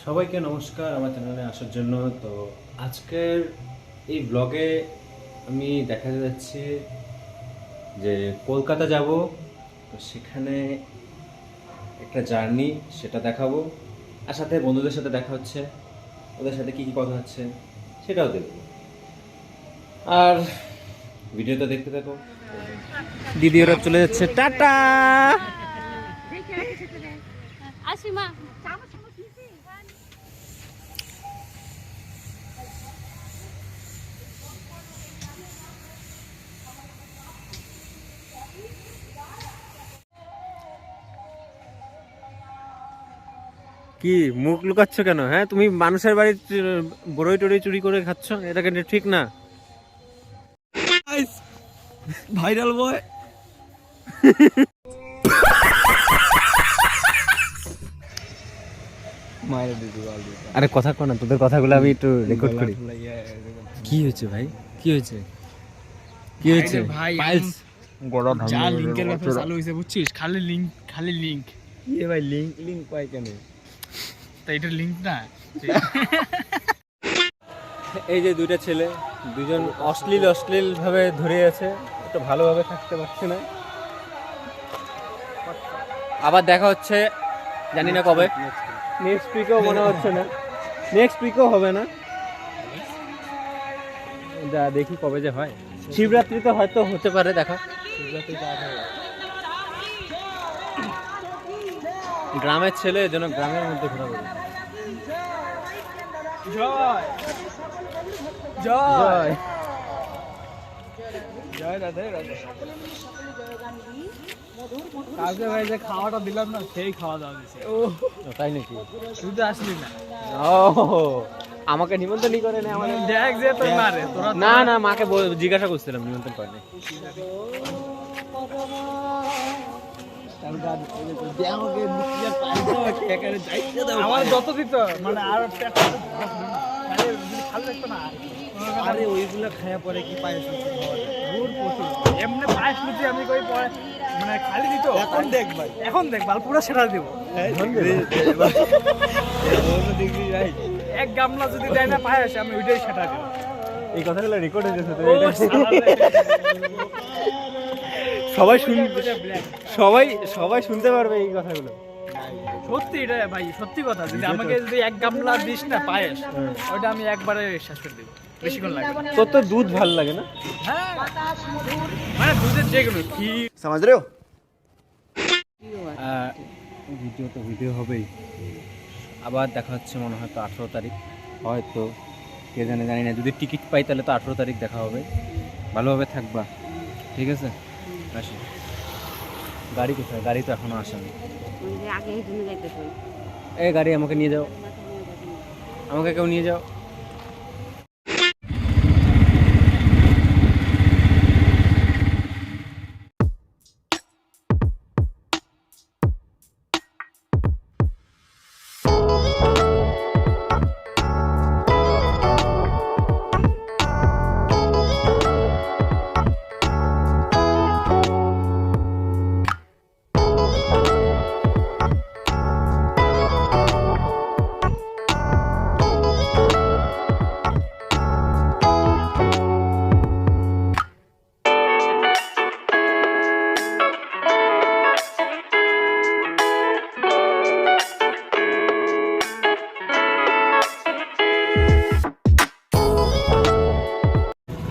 সবাইকে নমস্কার আমার চ্যানেলে আসার জন্য। তো আজকের এই ব্লগে আমি দেখাতে যাচ্ছি যে কলকাতা যাব, তো সেখানে একটা জার্নি সেটা দেখাবো, আর সাথে বন্ধুদের সাথে দেখা হচ্ছে, ওদের সাথে কী কী কথা হচ্ছে সেটাও দেখবো। আর ভিডিওটা দেখতে থাকো। দিদি ওরা চলে যাচ্ছে, টাটা। কি মুখ লুকাচ্ছ কেন? হ্যাঁ, তুমি মানুষের বাড়ি বড়ই টড়ি চুরি করে খাচ্ছ, এটা কিন্তু ঠিক না। ভাইরাল বয়। আরে কথা কো না, তোদের কথাগুলো আমি একটু রেকর্ড করি। কি হয়েছে ভাই? কি হয়েছে? কি হয়েছে ভাই? যা লিংকের ব্যাপার চালু হয়েছে বুঝছিস, খালি লিংক এ ভাই লিংক পাই কেন? তাই এটা লিংক না। এই যে দুইটা ছেলে, দুজন অশ্লীল ভাবে ধরে আছে, একটু ভালোভাবে থাকতে পারছে না। আবার দেখা হচ্ছে জানি না কবে, নেক্সট উইকেও মনে হচ্ছে না, নেক্সট উইকেও হবে না, যা দেখি কবে যে হয়। শিবরাত্রিতে হয়তো হতে পারে দেখা। গ্রামের ছেলে যেন গ্রামের মধ্যে ঘোরাঘুরি। জয় জয় জয় রাধে রাধে। কালকে ভাই যে খাওয়াটা দিলাম না, সেই খাওয়া দাওয়া দিছে। ও তাই নাকি? তুই তো আসলি না। ও আমাকে নিমন্ত্রণই করে না আমাদের। দেখ যে তোর মারে তোরা। না না, মাকে জিজ্ঞাসা করছিলাম, নিমন্ত্রণ করেনি। আমার যত দিত মানে আর খালি দেখতো না। আরে ওইগুলো খায়া পরে কি পায়েস এমনি পায়েস লুচি আমি কই পরে মানে খালি দিত। এখন দেখ ভাই পুরো সেটা দিব। এক গামলা যদি দেয় না পায়েস, আমি ওইটাই সেটা দিব। এই কথাগুলো রেকর্ড হয়ে গেছে। সবাই শুনতে পারবে এই কথাগুলো। সত্যি এটা ভাই, সত্যি কথা। যদি আমাকে যদি এক গামলা দিস না পায়েস, ওটা আমি একবারে শেষ করে দেবো, বেশিক্ষণ লাগবে না। তোর তো দুধ ভালো লাগে না? হ্যাঁ, মানে দুধের যেগুলো ঠিক সমাজ রে। ভিডিও তো ভিডিও হবেই। আবার দেখা হচ্ছে মনে হয় তো 18 তারিখ, হয়তো কে জানে, জানি না। যদি টিকিট পাই তাহলে তো 18 তারিখ দেখা হবে। ভালোভাবে থাকবা, ঠিক আছে? আসি। গাড়ি কোথায়? গাড়ি তো এখনো আসেনি। এই গাড়ি আমাকে নিয়ে যাও, আমাকে কেউ নিয়ে যাও।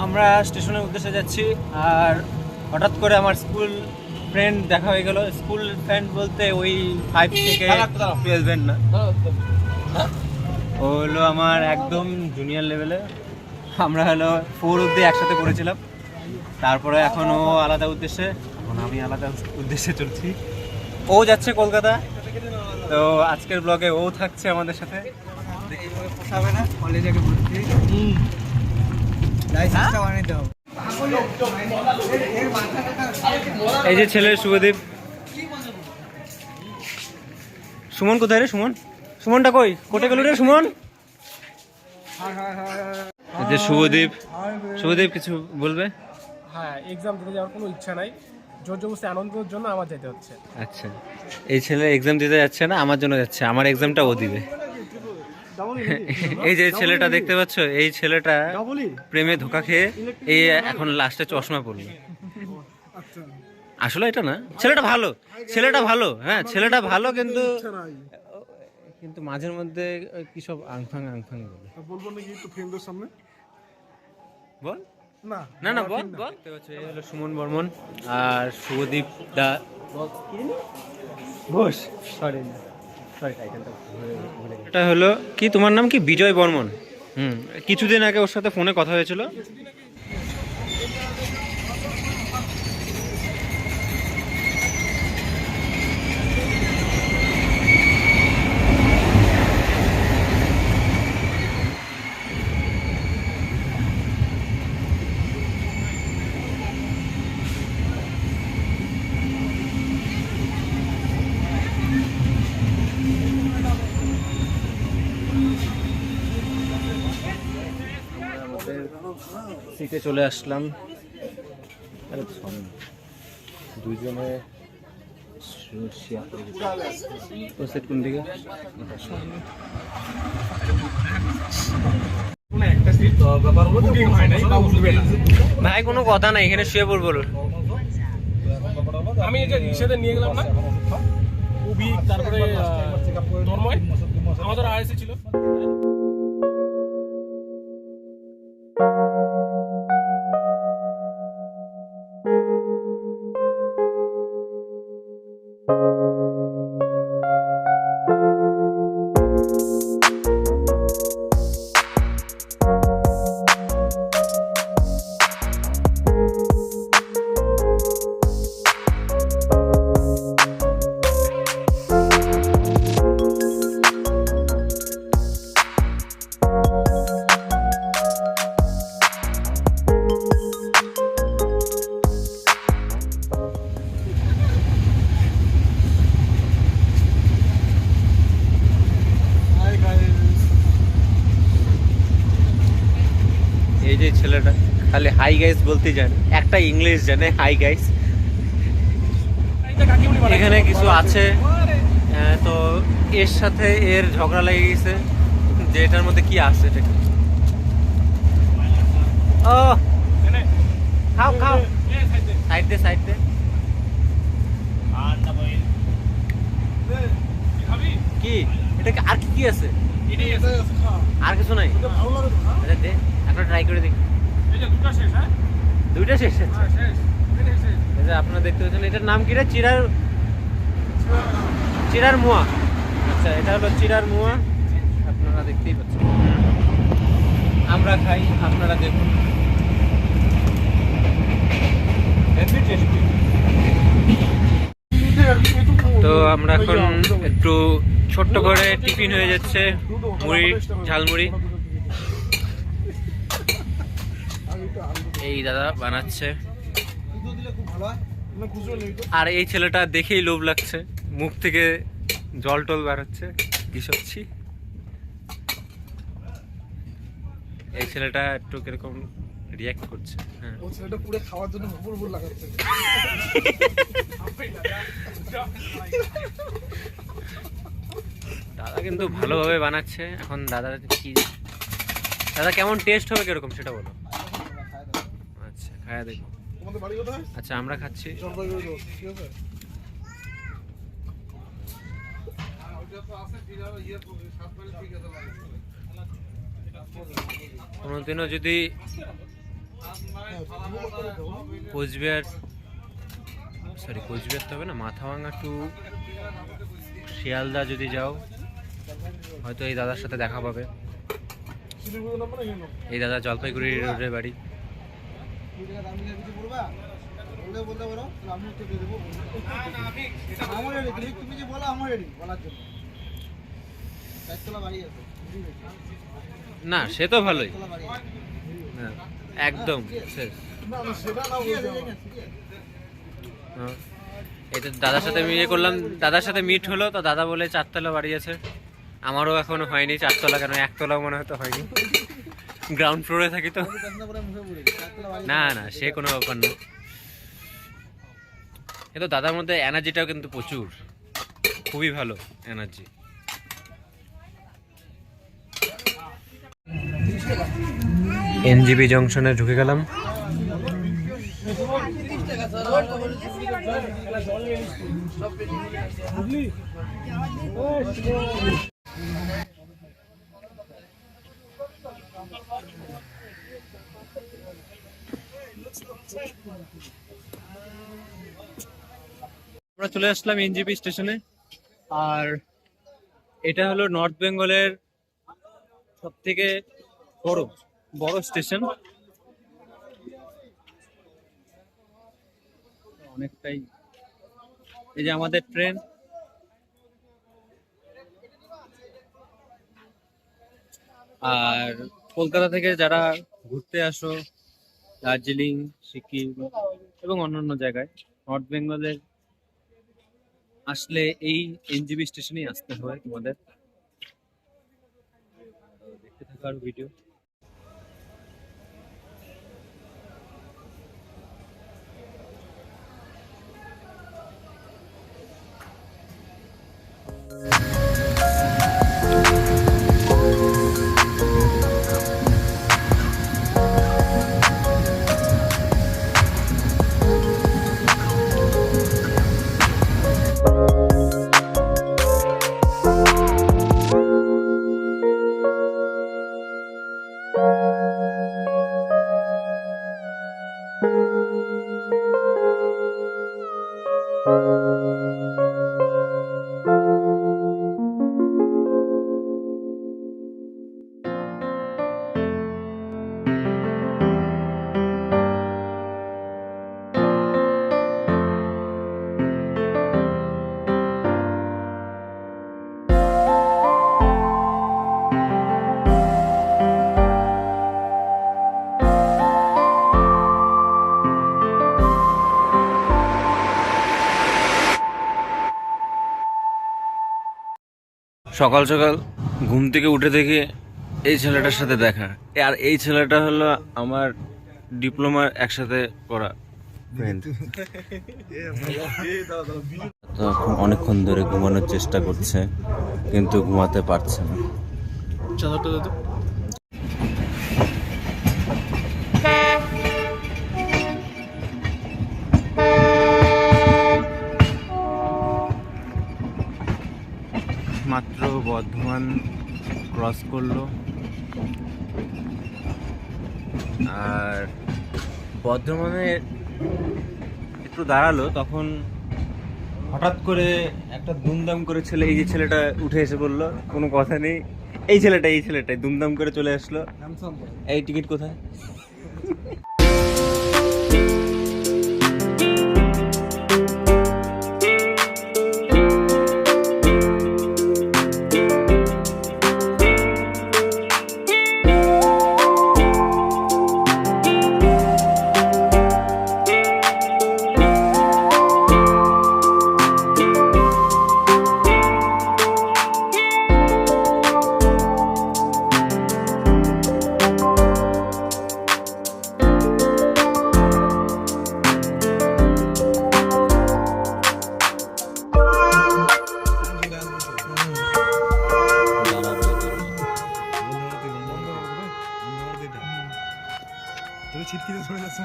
আমরা স্টেশনের উদ্দেশ্যে যাচ্ছি, আর হঠাৎ করে আমার স্কুল ফ্রেন্ড দেখা হয়ে গেল। স্কুল ফ্রেন্ড বলতে ওই 5 থেকে 12 না, ও হলো আমার একদম জুনিয়র লেভেলে। আমরা হলো 4 অবধি একসাথে পড়েছিলাম, তারপরে এখন ও আলাদা উদ্দেশ্যে, এখন আমি আলাদা উদ্দেশ্যে চলছি। ও যাচ্ছে কলকাতা, তো আজকের ব্লগে ও থাকছে আমাদের সাথে। পোষাবে না কলেজে ভর্তি, এই যে ছেলে শুভদীপ। সুমন কোথায় রে? সুমনটা কই? কোটে গেল রে সুমন? এই যে শুভদীপ কিছু বলবে? হ্যাঁ, এক্সাম দিতে যাওয়ার কোনো ইচ্ছা নাই, জোর জবরদস্তি আনন্দের জন্য আমার যেতে হচ্ছে। আচ্ছা, এই ছেলে এক্সাম দিতে যাচ্ছে না, আমার জন্য যাচ্ছে। আমার এক্সামটা ও দিবে। এই যে ছেলেটা দেখতে পাচ্ছ, এই ছেলেটা প্রেমে ধোকা খেয়ে এই এখন লাস্টে চশমা পড়লো। আসলে এটা না, ছেলেটা ভালো, ছেলেটা ভালো, হ্যাঁ ছেলেটা ভালো, কিন্তু কিন্তু মাঝের মধ্যে কি সব আংফাং আংফাং বলে। বলবো নাকি একটু ফ্রেন্ডদের সামনে? বল না না না বল বল। দেখতে পাচ্ছ এই হলো সুমন বর্মন আর শুভদীপ দা ঘোষ, সরি সরি টাইটেলটা ভুলে গেছি। এটা হলো কি, তোমার নাম কি? বিজয় বর্মন। কিছুদিন আগে ওর সাথে ফোনে কথা হয়েছিল। সিটে চলে আসলাম। আরে দুইজনে সেট কোন দিকে? ভাই কোনো কথা নাই, এখানে শুয়ে পড়বো। আমি এই যে ইসেতে নিয়ে গেলাম না, উবি, তারপরে তন্ময়, আমাদের আইসি ছিল। এই যে ছেলেটা খালি হাই গাইস বলতে জানে, একটা ইংলিশ জানে, হাই গাইস। এখানে কিছু আছে, তো এর সাথে এর ঝগড়া লেগে গেছে যে এটার মধ্যে কি আছে। এটা ও খাও খাও, সাইড দে সাইড দে। কি এটা? আর কি কি আছে? আর কিছু নাই? আচ্ছা দে, একটা ট্রাই করে দেখি। দুইটা শেষ আছে। এই যে আপনারা দেখতে পাচ্ছেন, এটার নাম কি রে? চিরার মুয়া। আচ্ছা এটা হলো চিরার মুয়া, আপনারা দেখতেই পাচ্ছেন। আমরা খাই, আপনারা দেখুন। তো আমরা এখন একটু ছোট্ট করে টিফিন হয়ে যাচ্ছে, মুড়ি, ঝালমুড়ি। এই দাদা বানাচ্ছে, আর এই ছেলেটা দেখেই লোভ লাগছে, মুখ থেকে জল টল বার হচ্ছে। কি সবজি? এই ছেলেটা একটু কিরকম রিয়াক্ট করছে। হ্যাঁ, ও ছেলেটা পুরো খাওয়ার জন্য ভুল লাগাচ্ছে। দাদা কিন্তু ভালোভাবে বানাচ্ছে। এখন দাদার কি, দাদা কেমন টেস্ট হবে কিরকম সেটা বলো। আচ্ছা খায়া দেখো। তোমাদের বাড়ি কোথায়? আচ্ছা আমরা খাচ্ছি। জলপাইগুড়ি রোড, ঠিক আছে? কোনোদিনও যদি কোচবিহার তো হবে না, মাথাভাঙা টু শিয়ালদা যদি যাও, হয়তো এই দাদার সাথে দেখা পাবে। এই দাদা জলপাইগুড়ি রোডের বাড়ি। না সে তো ভালোই, একদম শেষ। এই তো দাদার সাথে ইয়ে করলাম, দাদার সাথে মিট হলো, তো দাদা বলে 4 তলা বাড়ি আছে। আমারও এখনো হয়নি 4 তলা, কেন 1 তলাও মনে হয়তো হয়নি। গ্রাউন্ড ফ্লোরে থাকি তো। না না সে কোনো ব্যাপার না। এ তো দাদার মধ্যে এনার্জিটাও কিন্তু প্রচুর, খুবই ভালো এনার্জি। এনজিবি জংশনে ঢুকে গেলাম। আমরা চলে আসলাম এনজিবি স্টেশনে। আর এটা হলো নর্থ বেঙ্গলের সব থেকে বড় বড় স্টেশন। অনেকটাই, এই যে আমাদের ট্রেন। আর কলকাতা থেকে যারা ঘুরতে আসো দার্জিলিং, সিকিম এবং অন্যান্য জায়গায়, নর্থ বেঙ্গলের আসলে এই এনজিবি স্টেশনেই আসতে হয় তোমাদের। তো দেখতে থাকো আর ভিডিও। সকাল সকাল ঘুম থেকে উঠে দেখি এই ছেলেটার সাথে দেখা। আর এই ছেলেটা হলো আমার ডিপ্লোমার একসাথে করা ফ্রেন্ড। তো এখন অনেকক্ষণ ধরে ঘুমানোর চেষ্টা করছে কিন্তু ঘুমাতে পারছে না। মাত্র বর্ধমান ক্রস করলো। আর বর্ধমানে একটু দাঁড়ালো, তখন হঠাৎ করে একটা দুমদাম করে ছেলে, এই যে ছেলেটা উঠে এসে বললো কোনো কথা নেই, এই ছেলেটাই দুমদাম করে চলে আসলো। এই টিকিট কোথায়? ছিটকিতে চলে যাচ্ছে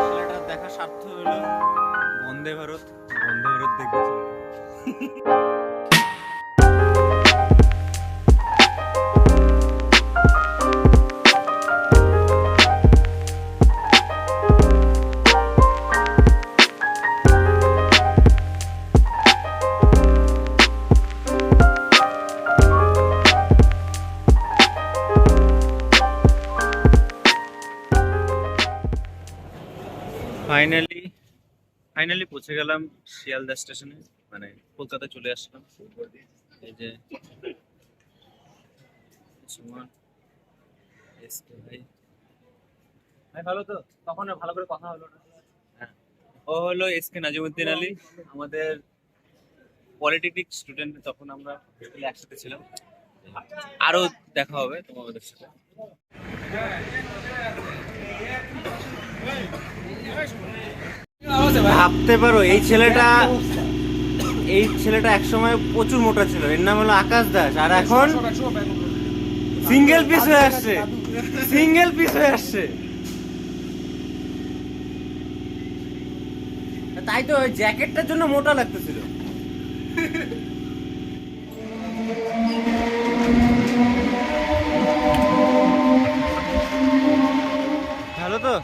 ছেলেটার দেখা সার্থক হলো। বন্দে ভারত, বন্দে ভারত দেখবে ছেলেটা। ফাইনালি পৌঁছে গেলাম শিয়ালদা স্টেশনে, মানে কলকাতা চলে আসলাম। এই যে সুমন, এসকে ভাই। ভাই ভালো তো? তখন ভালো করে কথা হলো না। হ্যাঁ, ও হলো এসকে নাজিমুদ্দিন আলী, আমাদের পলিটেকনিক স্টুডেন্ট, তখন আমরা হোস্টেলে একসাথে ছিলাম। আরো দেখা হবে তোমাদের সাথে। ভাবতে পারো এই ছেলেটা একসময় প্রচুর মোটা ছিল, এর নাম হলো আকাশ দাস, আর এখন সিঙ্গেল পিস হয়ে আসছে। তাই তো ওই জ্যাকেটটার জন্য মোটা লাগতেছিল। ভালো তো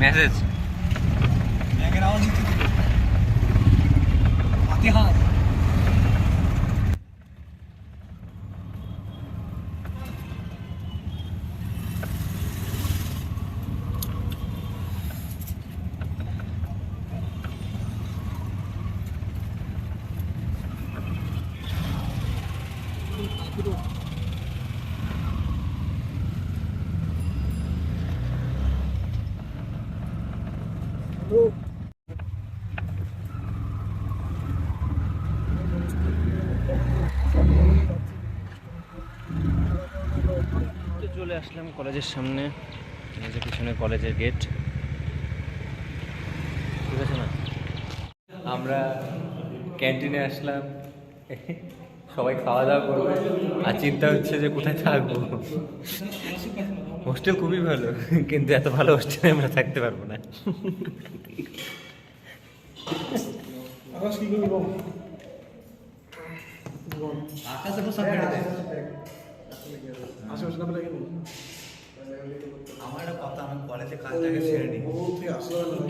মেসেজ চলে আসলাম কলেজের সামনে, এই যে পিছনে কলেজের গেট, ঠিক আছে না? আমরা ক্যান্টিনে আসলাম, সবাই খাওয়া দাওয়া করবে, আর চিন্তা হচ্ছে যে কোথায় থাকবো। হোস্টেল খুবই ভালো, কিন্তু এত ভালো হোস্টেলে আমরা থাকতে পারবো না। আমার একটা কথা, আমি কলেজে কাজটাকে ছেড়ে নিই,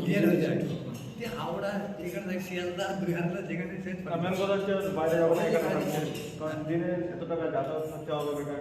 ক্লিয়ার হয়ে যায়। হাওড়া যেখানে থাকি, শিয়ালদা, দুইহাটা যেখানে মেন কথা হচ্ছে বাইরে যাবো না, এখানে থাকবো। কারণ দিনে এত টাকা যাতায়াত করতে হবে, বেকার।